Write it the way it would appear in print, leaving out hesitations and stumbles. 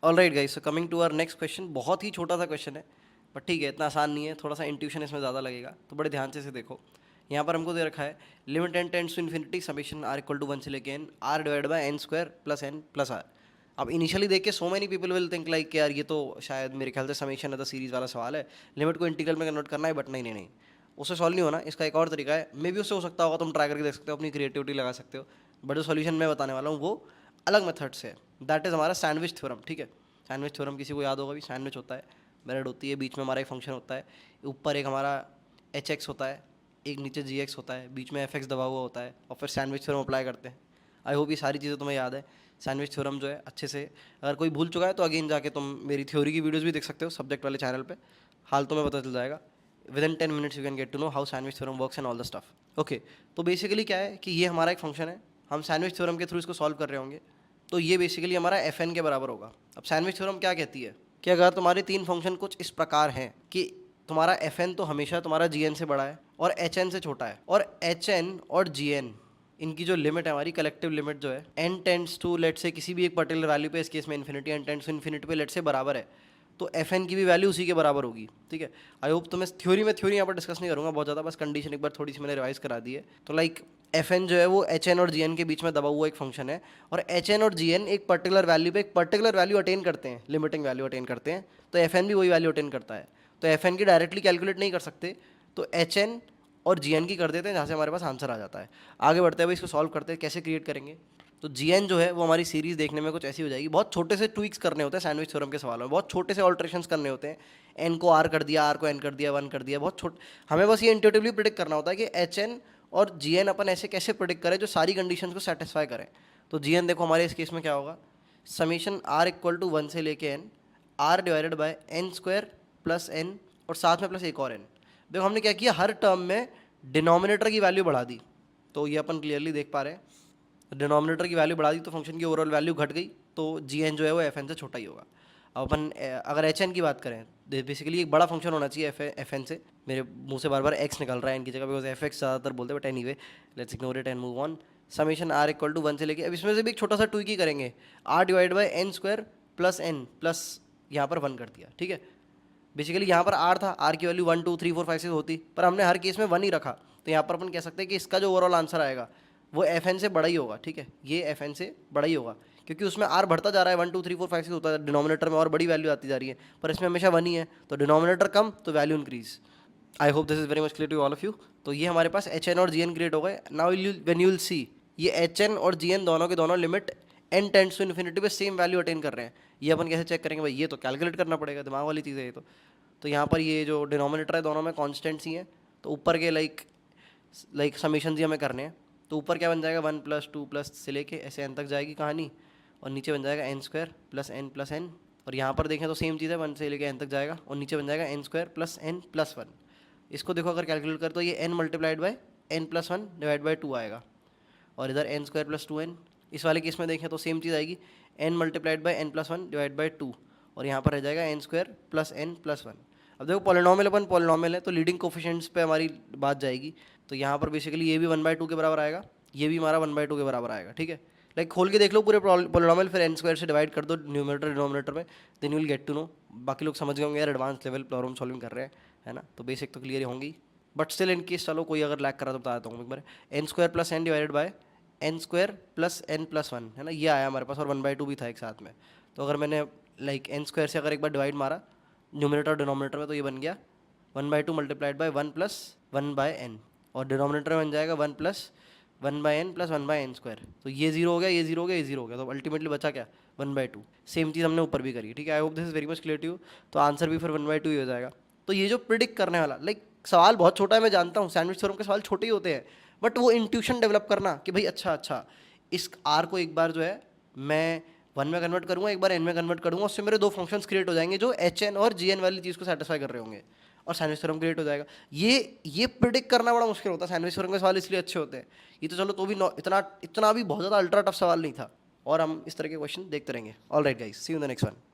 Alright guys, so coming to our next question. बहुत ही छोटा सा क्वेश्चन है, बट ठीक है, इतना आसान नहीं है, थोड़ा सा इंट्यूशन इसमें ज़्यादा लगेगा, तो बड़े ध्यान से इसे देखो। यहाँ पर हमको दे रखा है limit n tends to infinity summation r equal to 1 से लेके n r divide by n square plus n plus r. अब इनिशियली देख के so many people will think like यार ये तो शायद मेरे ख्याल से समेशन है तो सीरीज वाला सवाल है, लिमिट को इंटीग्रल में कन्वर्ट करना है, बट नहीं नहीं नहीं, उससे सॉल्व नहीं होना। इसका एक और तरीका है, मे भी उससे हो सकता होगा, तुम ट्राई करके देख सकते हो, अपनी क्रिएटिविटी लगा सकते हो, बट जो सॉल्यूशन मैं बताने वाला हूँ वो अलग मेथड से है। दैट इज़ हमारा सैंडविच थ्योरम। ठीक है, सैंडविच थ्योरम किसी को याद होगा भी, सैंडविच होता है, ब्रेड होती है, बीच में हमारा एक फंक्शन होता है, ऊपर एक हमारा एच एक्स होता है, एक नीचे जी एक्स होता है, बीच में एफ एक्स दबा हुआ होता है, और फिर सैंडविच थ्योरम अप्लाई करते हैं। आई होप ये सारी चीज़ें तुम्हें याद है। सैंडविच थ्योरम जो है अच्छे से, अगर कोई भूल चुका है तो अगेन जाके तुम मेरी थ्योरी की वीडियोज़ भी देख सकते हो सब्जेक्ट वाले चैनल पर, हाल तुम्हें पता चल जाएगा। Within 10 minutes you can get to know how sandwich theorem works and all the stuff. Okay, तो बेसिकली क्या है कि ये हमारा एक फंक्शन है, हम सैंडविच थ्योरम के थ्रू इसको सॉल्व कर रहे होंगे, तो ये बेसिकली हमारा एफ एन के बराबर होगा। अब सैंडविच थ्योरम क्या कहती है कि अगर तुम्हारे तीन फंक्शन कुछ इस प्रकार हैं कि तुम्हारा एफ एन तो हमेशा तुम्हारा जी एन से बड़ा है और एच एन से छोटा है, और एच एन और जी एन इनकी जो लिमिट है, हमारी कलेक्टिव लिमिट जो है, एन टेंड्स टू लेट से किसी भी एक पर्टिकुलर वैल्यू पे, इस केस में infinity, n tends to infinity पे लेट से बराबर है, तो एफ एन की भी वैल्यू उसी के बराबर होगी। ठीक है, आई होप तुम्हें थ्योरी यहाँ पर डिस्कस नहीं करूँगा बहुत ज़्यादा, बस कंडीशन एक बार थोड़ी सी मैंने रिवाइज करा दी है। तो लाइक एफ एन जो है वो एच एन और जी एन के बीच में दबा हुआ एक फंक्शन है, और एच एन और जी एन एक पर्टिकुलर वैल्यू पे एक पर्टिकुलर वैल्यू अटेन करते हैं, लिमिटिंग वैल्यू अटेन करते हैं, तो एफ एन भी वही वैल्यू अटेन करता है। तो एफ एन की डायरेक्टली कैलकुलेट नहीं कर सकते, तो एच एन और जी एन की कर देते हैं, जहाँ से हमारे पास आंसर आ जाता है। आगे बढ़ते हुए इसको सॉल्व करते हैं, कैसे क्रिएट करेंगे। तो जी एन जो है वो हमारी सीरीज़ देखने में कुछ ऐसी हो जाएगी, बहुत छोटे से ट्विक्स करने होते हैं सैंडविच थ्योरम के सवालों में, बहुत छोटे से ऑल्ट्रेशंस करने होते हैं। एन को आर कर दिया, आर को एन कर दिया, वन कर दिया, बहुत छोटे, हमें बस ये इंट्यूटिवली प्रिडिक्ट करना होता है कि एच एन और जी एन अपन ऐसे कैसे प्रिडिक्ट करें जो सारी कंडीशन को सेटिस्फाई करें। तो जी एन देखो हमारे इस केस में क्या होगा, समीशन आर इक्वल टू 1 से लेके n r divided by n square plus n, और साथ में प्लस एक और एन। देखो हमने क्या किया, हर टर्म में डिनोमिनेटर की वैल्यू बढ़ा दी, तो ये अपन क्लियरली देख पा रहे हैं, डिनोमिनेटर की वैल्यू बढ़ा दी तो फंक्शन की ओवरऑल वैल्यू घट गई, तो जी एन जो है वो एफ एन से छोटा ही होगा। अब अपन अगर एच एन की बात करें, बेसिकली एक बड़ा फंक्शन होना चाहिए एफ एन से, मेरे मुंह से बार बार एक्स निकल रहा है इनकी जगह, बिकॉज एफ एक्स ज़्यादातर बोलते हैं, but anyway let's ignore it and move on. Summation r equal to 1 से लेके, अब इसमें से भी एक छोटा सा ट्विक ही करेंगे, r divide by n square plus n plus यहाँ पर 1 कर दिया। ठीक है, बेसिकली यहाँ पर आर था, आर की वैल्यू 1 2 3 4 5 6 होती, पर हमने हर केस में 1 ही रखा, तो यहाँ पर अपन कह सकते हैं कि इसका जो ओवरऑल आंसर आएगा वो एफ एन से बड़ा ही होगा। ठीक है, ये एफ एन से बड़ा ही होगा, क्योंकि उसमें आर बढ़ता जा रहा है, 1 2 3 4 5 6 होता है, डिनोमिनेटर में और बड़ी वैल्यू आती जा रही है, पर इसमें हमेशा 1 ही है, तो डिनोमिनेटर कम तो value increase. I hope this is very much clear to all of you. तो ये हमारे पास एच एन और जी एन क्रिएट हो गए। Now when you will see, ये एच एन और जी एन दोनों के दोनों limit n tends to infinity पे सेम वैल्यू अटेन कर रहे हैं। ये अपन कैसे चेक करेंगे भाई, ये तो कैलकुलेट करना पड़ेगा, दिमाग वाली चीज़ है ये तो यहाँ पर ये जो डिनोमिनेटर है दोनों में कॉन्स्टेंट्स ही हैं, तो ऊपर के लाइक समीशन ही हमें करने हैं, तो ऊपर क्या बन जाएगा 1 प्लस 2 प्लस से लेके ऐसे एन तक जाएगी कहानी, और नीचे बन जाएगा एन स्क्वायर प्लस एन, और यहाँ पर देखें तो सेम चीज़ है, 1 से लेके एन तक जाएगा, और नीचे बन जाएगा n square plus n plus 1। इसको देखो अगर कैलकुलेट कर तो ये n multiplied by n plus 1 divide by 2 आएगा, और इधर एन स्क्वायर प्लस 2 एन, इस वाले केस में देखें तो सेम चीज़ आएगी, n multiplied by n plus 1 divide by 2, और यहाँ पर रह जाएगा n square plus n plus 1। अब देखो पॉलिनॉमियल अपन पॉलिनॉमियल है, तो लीडिंग कोफिशिएंट्स पे हमारी बात जाएगी, तो यहाँ पर बेसिकली ये भी 1/2 के बराबर आएगा, ये भी हमारा 1/2 के बराबर आएगा। ठीक है, लाइक खोल के देख लो पूरे पॉलिनॉमियल, फिर एन स्क्वायर से डिवाइड कर दो न्यूमरेटर डिनोमिनेटर में, then you will get to know. बाकी लोग समझ गए होंगे यार, एडवांस लेवल प्रॉब्लम सॉल्विंग कर रहे हैं, है ना, तो बेसिक तो क्लियर होंगी, बट स्टिल इन केस चलो कोई अगर लैक करा तो बता देता हूँ एक बार। N square plus n divided by n square plus n plus 1, है ना, ये आया हमारे पास, और 1/2 भी था एक साथ में। तो अगर मैंने लाइक एन स्क्वायर से अगर एक बार डिवाइड मारा न्यूमरेटर डिनोमिनेटर में, तो ये बन गया 1/2 multiplied by 1 plus 1 by n, और डिनोमिनेटर में बन जाएगा 1 plus 1 by n plus 1 by n square. तो ये जीरो हो गया, ये जीरो हो गया, ये जीरो हो गया, तो अल्टीमेटली बचा क्या, 1/2। सेम चीज़ हमने ऊपर भी करी। ठीक है, I hope this is very much clear to you. तो आंसर भी फिर 1/2 ही हो जाएगा। तो ये जो प्रिडिक्ट करने वाला, लाइक सवाल बहुत छोटा है, मैं जानता हूँ सैंडविच थ्योरम के सवाल छोटे ही होते हैं, बट वो इंट्यूशन डेवलप करना कि भाई अच्छा इस आर को एक बार जो है मैं 1 में कन्वर्ट करूँगा, एक बार एन में कन्वर्ट करूँगा, उससे मेरे दो फंक्शंस क्रिएट हो जाएंगे जो एच एन और जी एन वाली चीज़ को सेटिस्फाई कर रहे होंगे, और सैंडविच थ्योरम क्रिएट हो जाएगा। ये प्रिडिक्ट करना बड़ा मुश्किल होता है, सैंडविच थ्योरम के सवाल इसलिए अच्छे होते हैं। ये तो चलो तो भी इतना इतना भी बहुत ज़्यादा अल्ट्रा टफ सवाल नहीं था, और हम इस तरह के क्वेश्चन देखते रहेंगे। All right guys, see you in the next one.